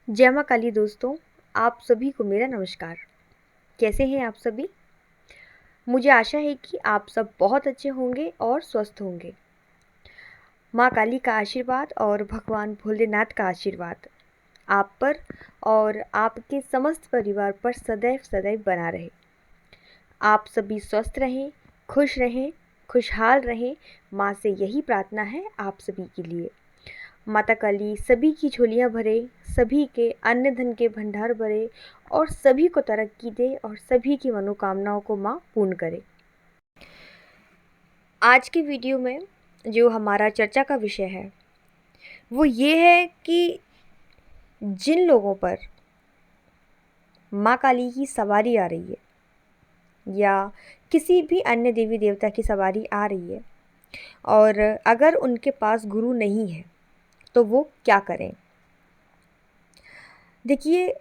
जय माँ काली दोस्तों, आप सभी को मेरा नमस्कार। कैसे हैं आप सभी? मुझे आशा है कि आप सब बहुत अच्छे होंगे और स्वस्थ होंगे। माँ काली का आशीर्वाद और भगवान भोलेनाथ का आशीर्वाद आप पर और आपके समस्त परिवार पर सदैव सदैव बना रहे। आप सभी स्वस्थ रहें, खुशहाल रहें। माँ से यही प्रार्थना है आप सभी के लिए। माता काली सभी की झोलियाँ भरे, सभी के अन्न धन के भंडार भरे और सभी को तरक्की दे और सभी की मनोकामनाओं को माँ पूर्ण करे। आज की वीडियो में जो हमारा चर्चा का विषय है वो ये है कि जिन लोगों पर माँ काली की सवारी आ रही है या किसी भी अन्य देवी देवता की सवारी आ रही है और अगर उनके पास गुरु नहीं है तो वो क्या करें। देखिए,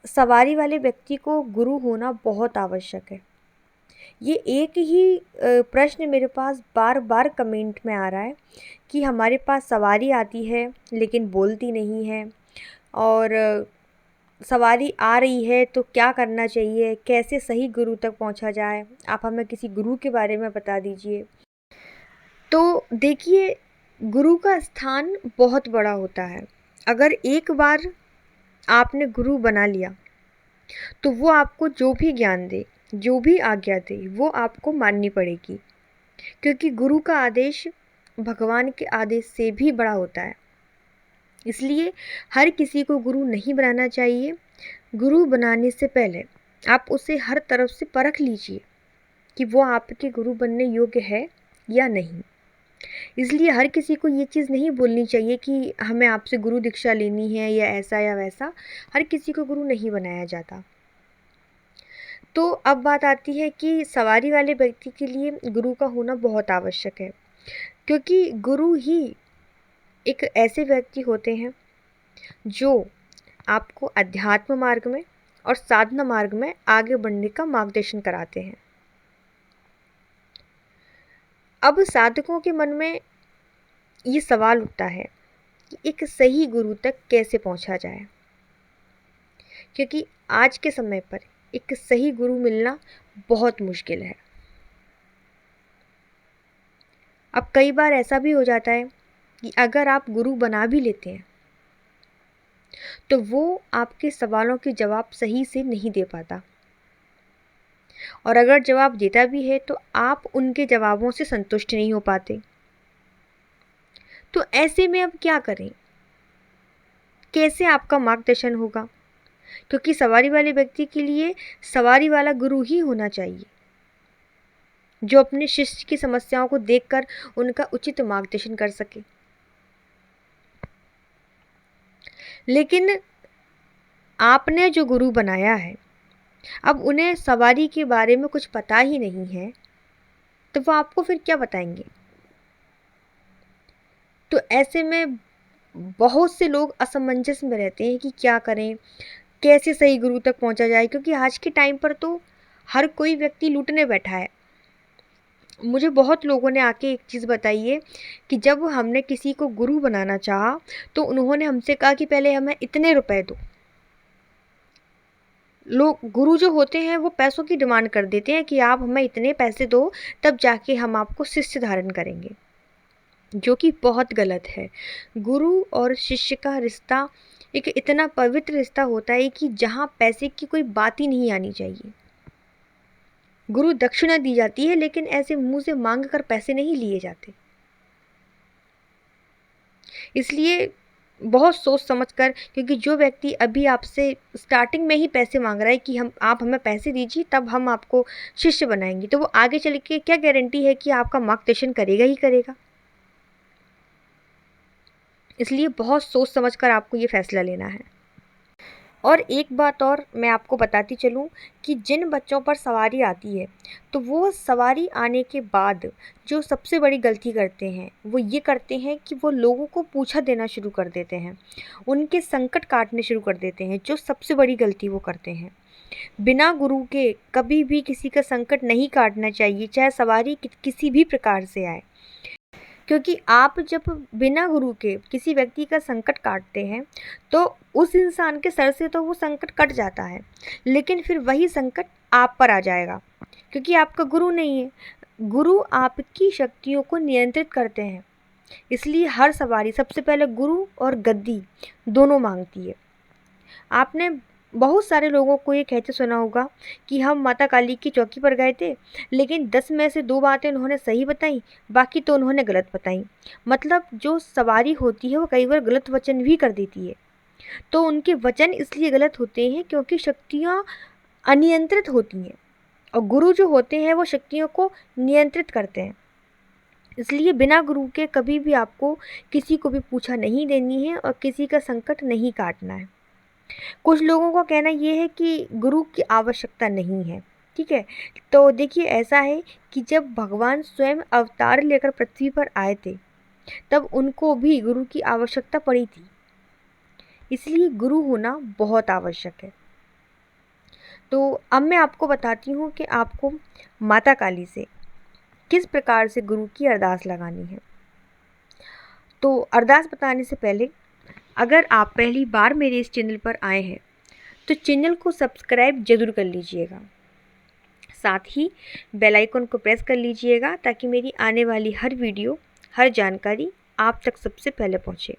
सवारी वाले व्यक्ति को गुरु होना बहुत आवश्यक है। ये एक ही प्रश्न मेरे पास बार बार कमेंट में आ रहा है कि हमारे पास सवारी आती है लेकिन बोलती नहीं है, और सवारी आ रही है तो क्या करना चाहिए, कैसे सही गुरु तक पहुंचा जाए, आप हमें किसी गुरु के बारे में बता दीजिए। तो देखिए, गुरु का स्थान बहुत बड़ा होता है। अगर एक बार आपने गुरु बना लिया तो वो आपको जो भी ज्ञान दे, जो भी आज्ञा दे, वो आपको माननी पड़ेगी, क्योंकि गुरु का आदेश भगवान के आदेश से भी बड़ा होता है। इसलिए हर किसी को गुरु नहीं बनाना चाहिए। गुरु बनाने से पहले आप उसे हर तरफ से परख लीजिए कि वो आपके गुरु बनने योग्य है या नहीं। इसलिए हर किसी को ये चीज़ नहीं बोलनी चाहिए कि हमें आपसे गुरु दीक्षा लेनी है या ऐसा या वैसा। हर किसी को गुरु नहीं बनाया जाता। तो अब बात आती है कि सवारी वाले व्यक्ति के लिए गुरु का होना बहुत आवश्यक है, क्योंकि गुरु ही एक ऐसे व्यक्ति होते हैं जो आपको अध्यात्म मार्ग में और साधना मार्ग में आगे बढ़ने का मार्गदर्शन कराते हैं। अब साधकों के मन में ये सवाल उठता है कि एक सही गुरु तक कैसे पहुंचा जाए, क्योंकि आज के समय पर एक सही गुरु मिलना बहुत मुश्किल है। अब कई बार ऐसा भी हो जाता है कि अगर आप गुरु बना भी लेते हैं तो वो आपके सवालों के जवाब सही से नहीं दे पाता, और अगर जवाब देता भी है तो आप उनके जवाबों से संतुष्ट नहीं हो पाते। तो ऐसे में अब क्या करें, कैसे आपका मार्गदर्शन होगा? क्योंकि सवारी वाले व्यक्ति के लिए सवारी वाला गुरु ही होना चाहिए, जो अपने शिष्य की समस्याओं को देखकर उनका उचित मार्गदर्शन कर सके। लेकिन आपने जो गुरु बनाया है, अब उन्हें सवारी के बारे में कुछ पता ही नहीं है, तो वो आपको फिर क्या बताएंगे? तो ऐसे में बहुत से लोग असमंजस में रहते हैं कि क्या करें, कैसे सही गुरु तक पहुंचा जाए, क्योंकि आज के टाइम पर तो हर कोई व्यक्ति लूटने बैठा है। मुझे बहुत लोगों ने आके एक चीज़ बताई है कि जब हमने किसी को गुरु बनाना चाहा तो उन्होंने हमसे कहा कि पहले हमें इतने रुपए दो। लोग गुरु जो होते हैं वो पैसों की डिमांड कर देते हैं कि आप हमें इतने पैसे दो, तब जाके हम आपको शिष्य धारण करेंगे, जो कि बहुत गलत है। गुरु और शिष्य का रिश्ता एक इतना पवित्र रिश्ता होता है कि जहाँ पैसे की कोई बात ही नहीं आनी चाहिए। गुरु दक्षिणा दी जाती है, लेकिन ऐसे मुंह से मांग कर पैसे नहीं लिए जाते। इसलिए बहुत सोच समझ कर, क्योंकि जो व्यक्ति अभी आपसे स्टार्टिंग में ही पैसे मांग रहा है कि आप हमें पैसे दीजिए तब हम आपको शिष्य बनाएंगे, तो वो आगे चल के क्या गारंटी है कि आपका मार्गदर्शन करेगा ही करेगा। इसलिए बहुत सोच समझ कर आपको ये फैसला लेना है। और एक बात और मैं आपको बताती चलूँ कि जिन बच्चों पर सवारी आती है तो वो सवारी आने के बाद जो सबसे बड़ी गलती करते हैं वो ये करते हैं कि वो लोगों को पूछा देना शुरू कर देते हैं, उनके संकट काटने शुरू कर देते हैं। जो सबसे बड़ी गलती वो करते हैं, बिना गुरु के कभी भी किसी का संकट नहीं काटना चाहिए, चाहे सवारी किसी भी प्रकार से आए। क्योंकि आप जब बिना गुरु के किसी व्यक्ति का संकट काटते हैं तो उस इंसान के सर से तो वो संकट कट जाता है, लेकिन फिर वही संकट आप पर आ जाएगा क्योंकि आपका गुरु नहीं है। गुरु आपकी शक्तियों को नियंत्रित करते हैं, इसलिए हर सवारी सबसे पहले गुरु और गद्दी दोनों मांगती है। आपने बहुत सारे लोगों को ये कहते सुना होगा कि हम माता काली की चौकी पर गए थे, लेकिन 10 में से 2 बातें उन्होंने सही बताई, बाकी तो उन्होंने गलत बताई। मतलब जो सवारी होती है वो कई बार गलत वचन भी कर देती है। तो उनके वचन इसलिए गलत होते हैं क्योंकि शक्तियाँ अनियंत्रित होती हैं, और गुरु जो होते हैं वो शक्तियों को नियंत्रित करते हैं। इसलिए बिना गुरु के कभी भी आपको किसी को भी पूछा नहीं देनी है और किसी का संकट नहीं काटना है। कुछ लोगों का कहना ये है कि गुरु की आवश्यकता नहीं है, ठीक है। तो देखिए, ऐसा है कि जब भगवान स्वयं अवतार लेकर पृथ्वी पर आए थे तब उनको भी गुरु की आवश्यकता पड़ी थी, इसलिए गुरु होना बहुत आवश्यक है। तो अब मैं आपको बताती हूँ कि आपको माता काली से किस प्रकार से गुरु की अरदास लगानी है। तो अरदास बताने से पहले अगर आप पहली बार मेरे इस चैनल पर आए हैं तो चैनल को सब्सक्राइब ज़रूर कर लीजिएगा, साथ ही बेल आइकन को प्रेस कर लीजिएगा ताकि मेरी आने वाली हर वीडियो, हर जानकारी आप तक सबसे पहले पहुंचे।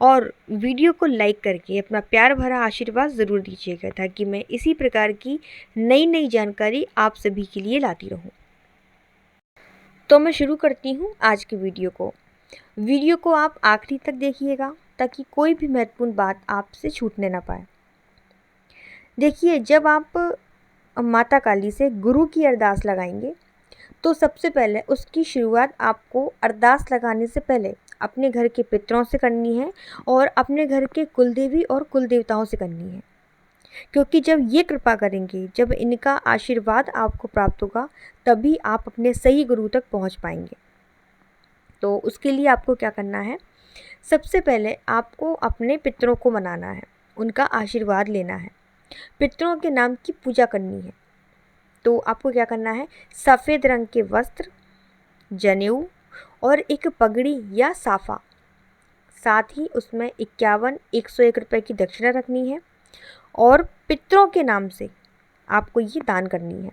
और वीडियो को लाइक करके अपना प्यार भरा आशीर्वाद ज़रूर दीजिएगा ताकि मैं इसी प्रकार की नई नई जानकारी आप सभी के लिए लाती रहूं। तो मैं शुरू करती हूं आज की वीडियो को। वीडियो को आप आखिरी तक देखिएगा ताकि कोई भी महत्वपूर्ण बात आपसे छूटने ना पाए। देखिए, जब आप माता काली से गुरु की अरदास लगाएंगे तो सबसे पहले उसकी शुरुआत आपको अरदास लगाने से पहले अपने घर के पितरों से करनी है और अपने घर के कुलदेवी और कुलदेवताओं से करनी है, क्योंकि जब ये कृपा करेंगे, जब इनका आशीर्वाद आपको प्राप्त होगा, तभी आप अपने सही गुरु तक पहुंच पाएंगे। तो उसके लिए आपको क्या करना है, सबसे पहले आपको अपने पितरों को मनाना है, उनका आशीर्वाद लेना है, पितरों के नाम की पूजा करनी है। तो आपको क्या करना है, सफ़ेद रंग के वस्त्र, जनेऊ और एक पगड़ी या साफा, साथ ही उसमें 101 रुपये की दक्षिणा रखनी है और पितरों के नाम से आपको ये दान करनी है।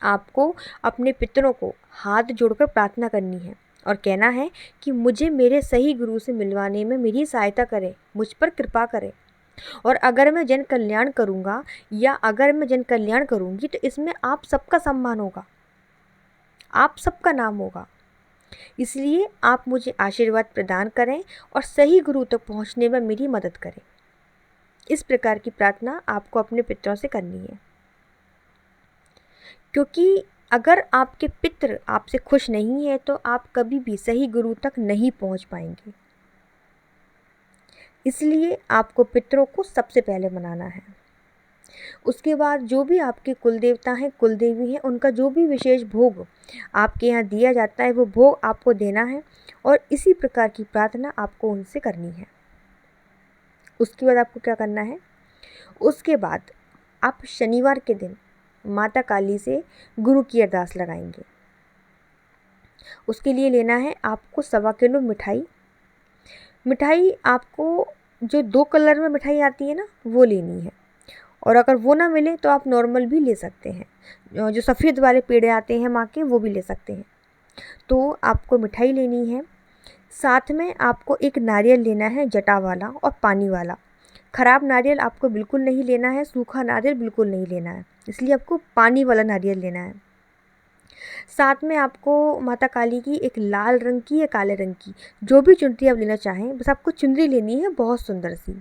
आपको अपने पितरों को हाथ जोड़कर प्रार्थना करनी है और कहना है कि मुझे मेरे सही गुरु से मिलवाने में मेरी सहायता करें, मुझ पर कृपा करें, और अगर मैं जन कल्याण करूँगा या अगर मैं जन कल्याण करूँगी तो इसमें आप सबका सम्मान होगा, आप सबका नाम होगा, इसलिए आप मुझे आशीर्वाद प्रदान करें और सही गुरु तक पहुँचने में मेरी मदद करें। इस प्रकार की प्रार्थना आपको अपने पितरों से करनी है, क्योंकि अगर आपके पितृ आपसे खुश नहीं है तो आप कभी भी सही गुरु तक नहीं पहुँच पाएंगे। इसलिए आपको पितरों को सबसे पहले मनाना है। उसके बाद जो भी आपके कुल देवता हैं, कुल देवी हैं, उनका जो भी विशेष भोग आपके यहाँ दिया जाता है वो भोग आपको देना है और इसी प्रकार की प्रार्थना आपको उनसे करनी है। उसके बाद आपको क्या करना है, उसके बाद आप शनिवार के दिन माता काली से गुरु की अरदास लगाएंगे। उसके लिए लेना है आपको 1.25 किलो मिठाई। मिठाई आपको जो 2 कलर में मिठाई आती है ना, वो लेनी है, और अगर वो ना मिले तो आप नॉर्मल भी ले सकते हैं, जो सफ़ेद वाले पेड़े आते हैं माँ के, वो भी ले सकते हैं। तो आपको मिठाई लेनी है, साथ में आपको एक नारियल लेना है, जटा वाला और पानी वाला। ख़राब नारियल आपको बिल्कुल नहीं लेना है, सूखा नारियल बिल्कुल नहीं लेना है, इसलिए आपको पानी वाला नारियल लेना है। साथ में आपको माता काली की एक लाल रंग की या काले रंग की, जो भी चुनरी आप लेना चाहें, बस आपको चुनरी लेनी है बहुत सुंदर सी।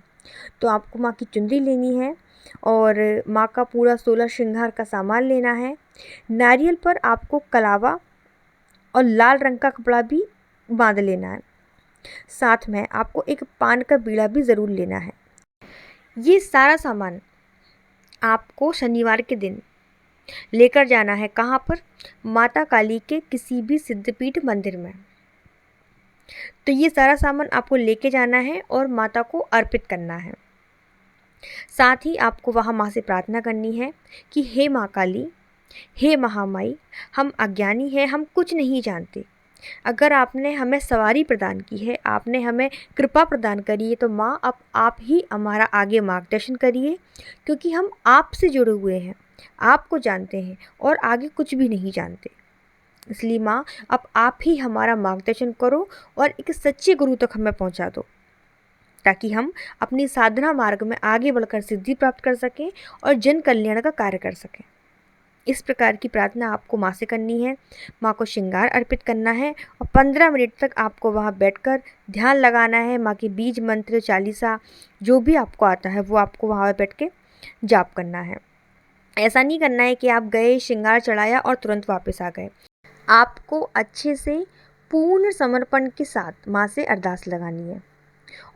तो आपको माँ की चुनरी लेनी है और माँ का पूरा 16 श्रृंगार का सामान लेना है। नारियल पर आपको कलावा और लाल रंग का कपड़ा भी बांध लेना है। साथ में आपको एक पान का बीड़ा भी ज़रूर लेना है। ये सारा सामान आपको शनिवार के दिन लेकर जाना है। कहाँ पर? माता काली के किसी भी सिद्धपीठ मंदिर में। तो ये सारा सामान आपको लेके जाना है और माता को अर्पित करना है। साथ ही आपको वहाँ माँ से प्रार्थना करनी है कि हे माँ काली, हे महामाई, हम अज्ञानी हैं, हम कुछ नहीं जानते, अगर आपने हमें सवारी प्रदान की है, आपने हमें कृपा प्रदान करी है, तो माँ अब आप ही हमारा आगे मार्गदर्शन करिए, क्योंकि हम आपसे जुड़े हुए हैं, आपको जानते हैं और आगे कुछ भी नहीं जानते। इसलिए माँ अब आप ही हमारा मार्गदर्शन करो और एक सच्चे गुरु तक हमें पहुँचा दो, ताकि हम अपनी साधना मार्ग में आगे बढ़कर सिद्धि प्राप्त कर सकें और जन कल्याण का कार्य कर सकें। इस प्रकार की प्रार्थना आपको माँ से करनी है, माँ को श्रृंगार अर्पित करना है और 15 मिनट तक आपको वहाँ बैठकर ध्यान लगाना है। माँ के बीज मंत्र, चालीसा, जो भी आपको आता है वो आपको वहाँ बैठ के जाप करना है। ऐसा नहीं करना है कि आप गए, श्रृंगार चढ़ाया और तुरंत वापस आ गए। आपको अच्छे से पूर्ण समर्पण के साथ माँ से अरदास लगानी है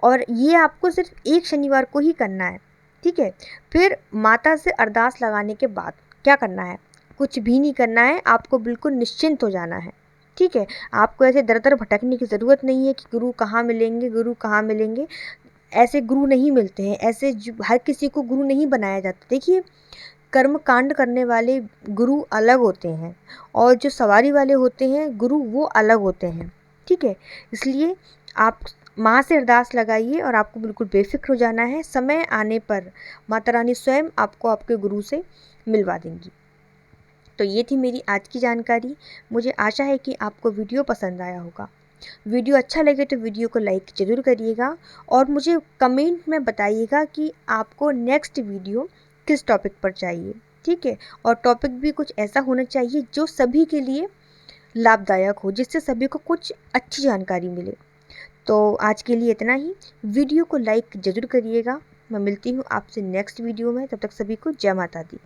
और ये आपको सिर्फ एक शनिवार को ही करना है, ठीक है। फिर माता से अरदास लगाने के बाद क्या करना है? कुछ भी नहीं करना है, आपको बिल्कुल निश्चिंत हो जाना है, ठीक है। आपको ऐसे दर दर भटकने की ज़रूरत नहीं है कि गुरु कहाँ मिलेंगे, गुरु कहाँ मिलेंगे। ऐसे गुरु नहीं मिलते हैं, ऐसे हर किसी को गुरु नहीं बनाया जाता। देखिए, कर्म कांड करने वाले गुरु अलग होते हैं और जो सवारी वाले होते हैं गुरु, वो अलग होते हैं, ठीक है। इसलिए आप माँ से अरदास लगाइए और आपको बिल्कुल बेफिक्र हो जाना है। समय आने पर माता रानी स्वयं आपको आपके गुरु से मिलवा देंगी। तो ये थी मेरी आज की जानकारी। मुझे आशा है कि आपको वीडियो पसंद आया होगा। वीडियो अच्छा लगे तो वीडियो को लाइक ज़रूर करिएगा और मुझे कमेंट में बताइएगा कि आपको नेक्स्ट वीडियो किस टॉपिक पर चाहिए, ठीक है। और टॉपिक भी कुछ ऐसा होना चाहिए जो सभी के लिए लाभदायक हो, जिससे सभी को कुछ अच्छी जानकारी मिले। तो आज के लिए इतना ही। वीडियो को लाइक ज़रूर करिएगा। मैं मिलती हूँ आपसे नेक्स्ट वीडियो में। तब तक सभी को जय माता दी।